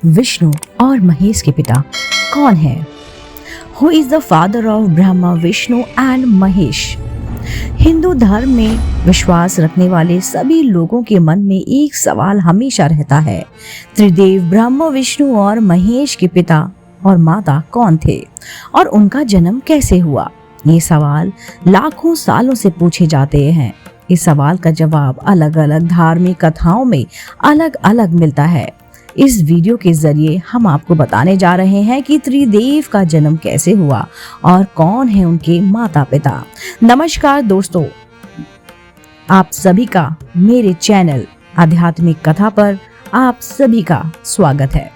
विष्णु और महेश के पिता कौन है? Who is the father of Brahma, Vishnu and Mahesh? Hindu धर्म में विश्वास रखने वाले सभी लोगों के मन में एक सवाल हमेशा रहता है, त्रिदेव ब्रह्मा, विष्णु और महेश के पिता और माता कौन थे और उनका जन्म कैसे हुआ? ये सवाल लाखों सालों से पूछे जाते हैं। इस सवाल का जवाब अलग अलग धार्मिक कथाओं में अलग अलग मिलता है। इस वीडियो के जरिए हम आपको बताने जा रहे हैं कि त्रिदेव का जन्म कैसे हुआ और कौन है उनके माता पिता। नमस्कार दोस्तों, आप सभी का मेरे चैनल आध्यात्मिक कथा पर आप सभी का स्वागत है।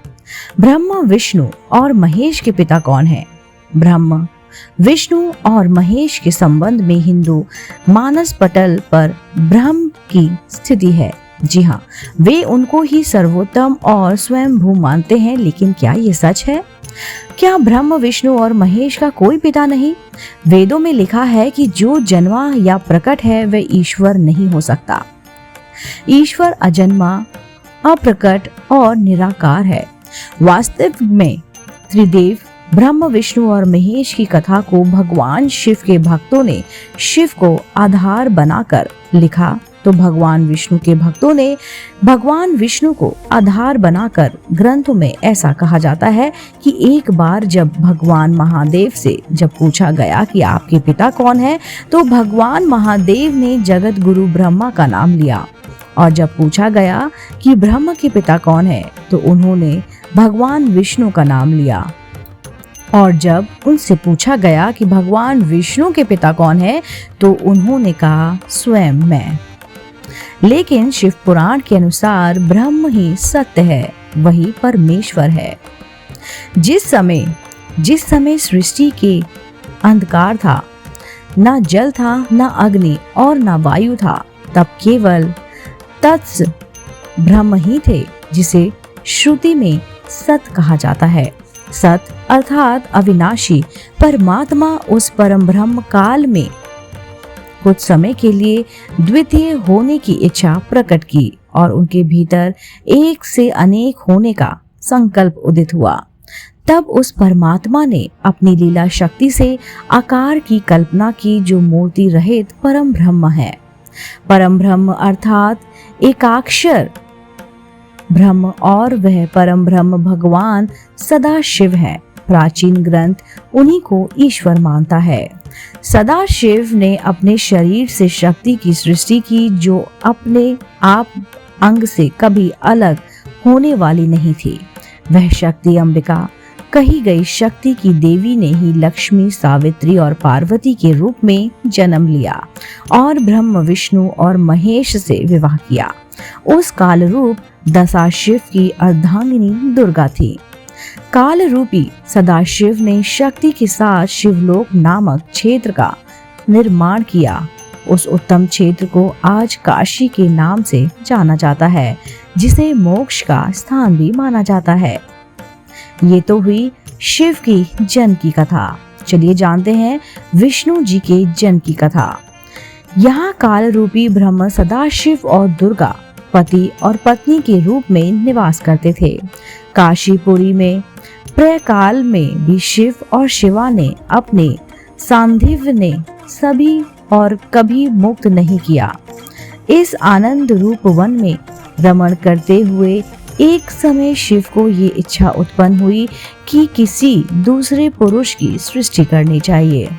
ब्रह्मा, विष्णु और महेश के पिता कौन है? ब्रह्मा, विष्णु और महेश के संबंध में हिंदू मानस पटल पर ब्रह्म की स्थिति है। जी हाँ, वे उनको ही सर्वोत्तम और स्वयंभू मानते हैं। लेकिन क्या ये सच है? क्या ब्रह्म, विष्णु और महेश का कोई पिता नहीं? वेदों में लिखा है कि जो जन्मा या प्रकट है वह ईश्वर नहीं हो सकता। ईश्वर अजन्मा, अप्रकट और निराकार है। वास्तव में त्रिदेव ब्रह्म, विष्णु और महेश की कथा को भगवान शिव के भक्तों ने शिव को आधार बनाकर लिखा, तो भगवान विष्णु के भक्तों ने भगवान विष्णु को आधार बनाकर ग्रंथों में ऐसा कहा जाता है कि एक बार जब भगवान महादेव से जब पूछा गया कि आपके पिता कौन है, तो भगवान महादेव ने जगत गुरु ब्रह्मा का नाम लिया। और जब पूछा गया कि ब्रह्मा के पिता कौन है, तो उन्होंने भगवान विष्णु का नाम लिया। और जब उनसे पूछा गया कि भगवान विष्णु के पिता कौन है, तो उन्होंने कहा स्वयं मैं। लेकिन शिव पुराण के अनुसार ब्रह्म ही सत्य है, वही परमेश्वर है। जिस समय सृष्टि के अंधकार था, ना जल था, ना अग्नि और ना वायु था, तब केवल तत्स ब्रह्म ही थे, जिसे श्रुति में सत कहा जाता है। सत अर्थात अविनाशी परमात्मा उस परम ब्रह्म काल में कुछ समय के लिए द्वितीय होने की इच्छा प्रकट की और उनके भीतर एक से अनेक होने का संकल्प उदित हुआ। तब उस परमात्मा ने अपनी लीला शक्ति से आकार की कल्पना की, जो मूर्ति रहित परम ब्रह्म है। परम ब्रह्म अर्थात एकाक्षर ब्रह्म, और वह परम ब्रह्म भगवान सदाशिव है। प्राचीन ग्रंथ उन्हीं को ईश्वर मानता है। सदाशिव ने अपने शरीर से शक्ति की सृष्टि की, जो अपने आप अंग से कभी अलग होने वाली नहीं थी। वह शक्ति अंबिका कही गई शक्ति की देवी ने ही लक्ष्मी, सावित्री और पार्वती के रूप में जन्म लिया और ब्रह्म, विष्णु और महेश से विवाह किया। उस काल रूप दशाशिव की अर्धांगिनी दुर्गा थी। काल रूपी सदाशिव ने शक्ति के साथ शिवलोक नामक क्षेत्र का निर्माण किया। उस उत्तम क्षेत्र को आज काशी के नाम से जाना जाता है, जिसे मोक्ष का स्थान भी माना जाता है। ये तो हुई शिव की जन्म की कथा। चलिए जानते हैं विष्णु जी के जन्म की कथा। यहाँ काल रूपी ब्रह्म सदाशिव और दुर्गा पति और पत्नी के रूप में निवास करते थे। काशीपुरी में प्रकाल में भी शिव और शिवा ने अपने सांधिव्य ने सभी और कभी मुक्त नहीं किया। इस आनंद रूप वन में रमण करते हुए एक समय शिव को ये इच्छा उत्पन्न हुई कि किसी दूसरे पुरुष की सृष्टि करनी चाहिए,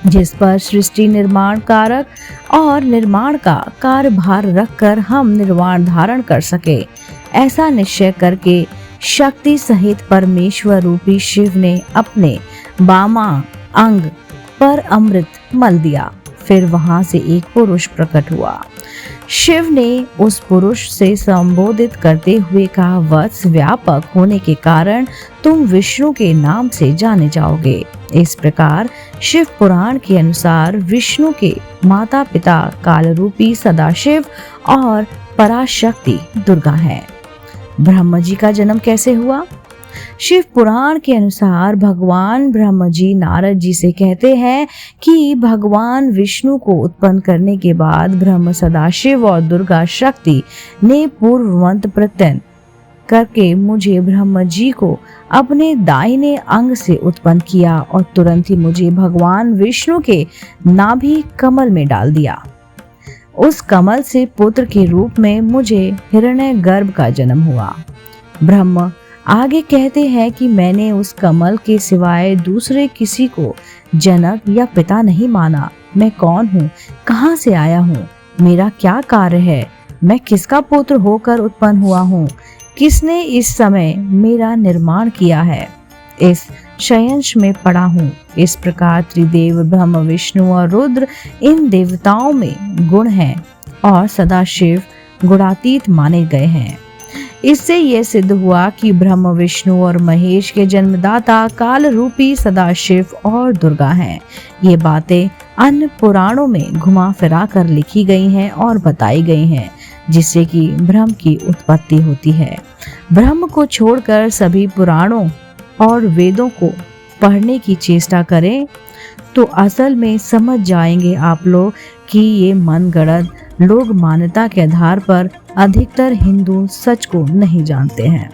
जिस पर सृष्टि निर्माण कारक और निर्माण का कार्यभार रखकर हम निर्वाण धारण कर सके। ऐसा निश्चय करके शक्ति सहित परमेश्वर रूपी शिव ने अपने बामा अंग पर अमृत मल दिया। फिर वहां से एक पुरुष प्रकट हुआ। शिव ने उस पुरुष से संबोधित करते हुए कहा, वत्स, व्यापक होने के कारण तुम विष्णु के नाम से जाने जाओगे। इस प्रकार शिव पुराण के अनुसार विष्णु के माता पिता कालरूपी सदाशिव और पराशक्ति दुर्गा है। ब्रह्मा जी का जन्म कैसे हुआ? शिव पुराण के अनुसार भगवान ब्रह्मा जी नारद जी से कहते हैं कि भगवान विष्णु को उत्पन्न करने के बाद ब्रह्म, सदाशिव और दुर्गा शक्ति ने पूर्ववंत प्रत्यन करके मुझे ब्रह्म जी को अपने दाहिने अंग से उत्पन्न किया और तुरंत ही मुझे भगवान विष्णु के नाभि कमल में डाल दिया। उस कमल से पुत्र के रूप में मुझे हिरण्यगर्भ का जन्म हुआ। ब्रह्म आगे कहते हैं कि मैंने उस कमल के सिवाय दूसरे किसी को जनक या पिता नहीं माना। मैं कौन हूँ, कहाँ से आया हूँ, मेरा क्या कार्य है, मैं किसका पुत्र होकर उत्पन्न हुआ हूँ, किसने इस समय मेरा निर्माण किया है, इस शयंश में पड़ा हूँ। इस प्रकार त्रिदेव ब्रह्म विष्णु और रुद्र इन देवताओं में गुण हैं और सदाशिव गुणातीत माने गए हैं। इससे यह सिद्ध हुआ कि ब्रह्म विष्णु और महेश के जन्मदाता काल रूपी सदाशिव और दुर्गा हैं। ये बातें अन्य पुराणों में घुमा फिरा कर लिखी गई हैं और बताई गई हैं, जिससे कि ब्रह्म की उत्पत्ति होती है। ब्रह्म को छोड़कर सभी पुराणों और वेदों को पढ़ने की चेष्टा करें तो असल में समझ जाएंगे आप लोग कि ये मनगढ़ंत लोग मान्यता के आधार पर अधिकतर हिंदू सच को नहीं जानते हैं।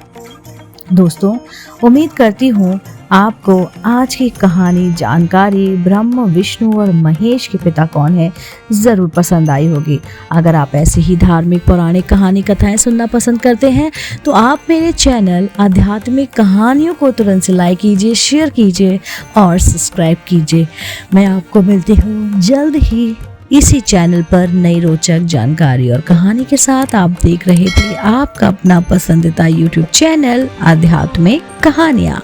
दोस्तों, उम्मीद करती हूँ आपको आज की कहानी जानकारी ब्रह्म विष्णु और महेश के पिता कौन है ज़रूर पसंद आई होगी। अगर आप ऐसी ही धार्मिक पौराणिक कहानी कथाएं सुनना पसंद करते हैं तो आप मेरे चैनल आध्यात्मिक कहानियों को तुरंत से लाइक कीजिए, शेयर कीजिए और सब्सक्राइब कीजिए। मैं आपको मिलती हूँ जल्द ही इसी चैनल पर नई रोचक जानकारी और कहानी के साथ। आप देख रहे थे आपका अपना पसंदीदा YouTube चैनल आध्यात्मिक कहानियाँ।